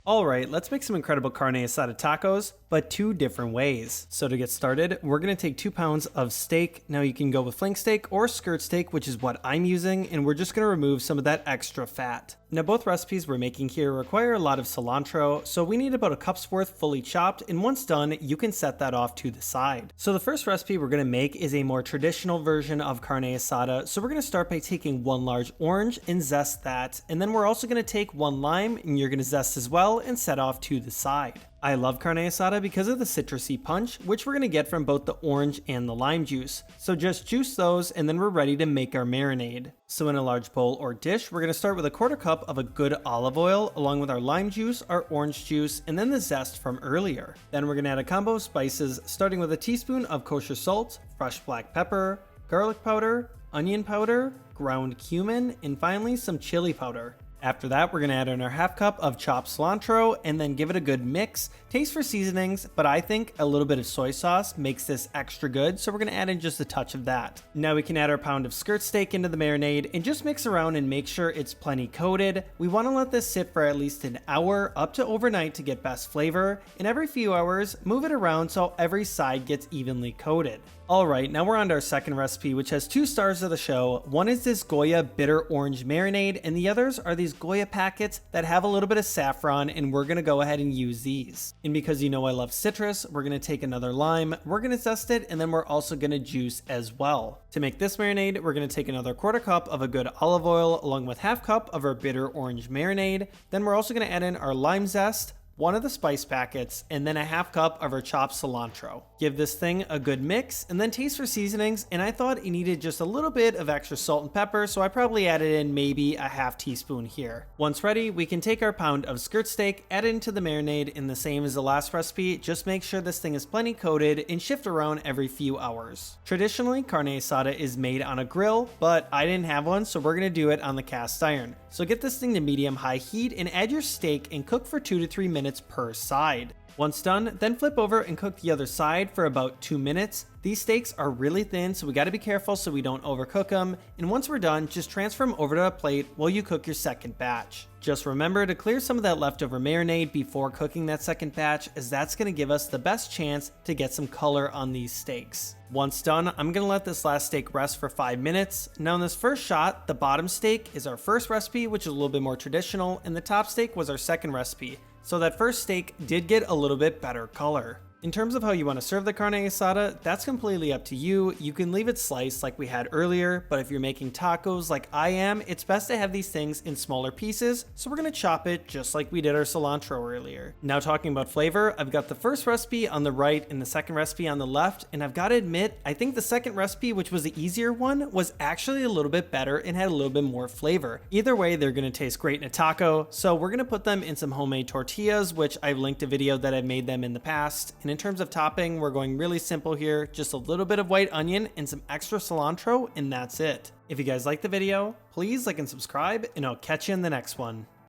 Alright, let's make some incredible carne asada tacos, but two different ways. So to get started, we're going to take 2 pounds of steak. Now you can go with flank steak or skirt steak, which is what I'm using, and we're just going to remove some of that extra fat. Now both recipes we're making here require a lot of cilantro, so we need about a cup's worth fully chopped, and once done, you can set that off to the side. So the first recipe we're going to make is a more traditional version of carne asada, so we're going to start by taking 1 large orange and zest that, and then we're also going to take 1 lime, and you're going to zest as well, and set off to the side. I love carne asada because of the citrusy punch, which we're going to get from both the orange and the lime juice. So just juice those and then we're ready to make our marinade. So in a large bowl or dish, we're going to start with a 1/4 cup of a good olive oil along with our lime juice, our orange juice, and then the zest from earlier. Then we're going to add a combo of spices starting with a teaspoon of kosher salt, fresh black pepper, garlic powder, onion powder, ground cumin, and finally some chili powder. After that, we're going to add in our 1/2 cup of chopped cilantro and then give it a good mix. Taste for seasonings, but I think a little bit of soy sauce makes this extra good, so we're going to add in just a touch of that. Now we can add our pound of skirt steak into the marinade and just mix around and make sure it's plenty coated. We want to let this sit for at least an hour up to overnight to get best flavor, and every few hours, move it around so every side gets evenly coated. Alright, now we're on to our second recipe, which has 2 stars of the show. One is this Goya bitter orange marinade, and the others are these Goya packets that have a little bit of saffron, and we're going to go ahead and use these. And because you know I love citrus, we're going to take another lime, we're going to zest it, and then we're also going to juice as well. To make this marinade, we're going to take another 1/4 cup of a good olive oil along with 1/2 cup of our bitter orange marinade. Then we're also going to add in our lime zest, 1 of the spice packets, and then a 1/2 cup of our chopped cilantro. Give this thing a good mix, and then taste for seasonings, and I thought it needed just a little bit of extra salt and pepper, so I probably added in maybe a 1/2 teaspoon here. Once ready, we can take our pound of skirt steak, add it into the marinade, and the same as the last recipe, just make sure this thing is plenty coated, and shift around every few hours. Traditionally, carne asada is made on a grill, but I didn't have one, so we're going to do it on the cast iron. So get this thing to medium-high heat, and add your steak and cook for 2 to 3 minutes per side. Once done, then flip over and cook the other side for about 2 minutes. These steaks are really thin, so we got to be careful so we don't overcook them. And once we're done, just transfer them over to a plate while you cook your second batch. Just remember to clear some of that leftover marinade before cooking that second batch, as that's going to give us the best chance to get some color on these steaks. Once done, I'm going to let this last steak rest for 5 minutes. Now in this first shot, the bottom steak is our first recipe, which is a little bit more traditional, and the top steak was our second recipe. So that first steak did get a little bit better color. In terms of how you want to serve the carne asada, that's completely up to you. You can leave it sliced like we had earlier, but if you're making tacos like I am, it's best to have these things in smaller pieces, so we're going to chop it just like we did our cilantro earlier. Now talking about flavor, I've got the first recipe on the right and the second recipe on the left, and I've got to admit, I think the second recipe, which was the easier one, was actually a little bit better and had a little bit more flavor. Either way, they're going to taste great in a taco, so we're going to put them in some homemade tortillas, which I've linked a video that I've made them in the past. And in terms of topping, we're going really simple here, just a little bit of white onion and some extra cilantro, and that's it. If you guys like the video, please like and subscribe, and I'll catch you in the next one.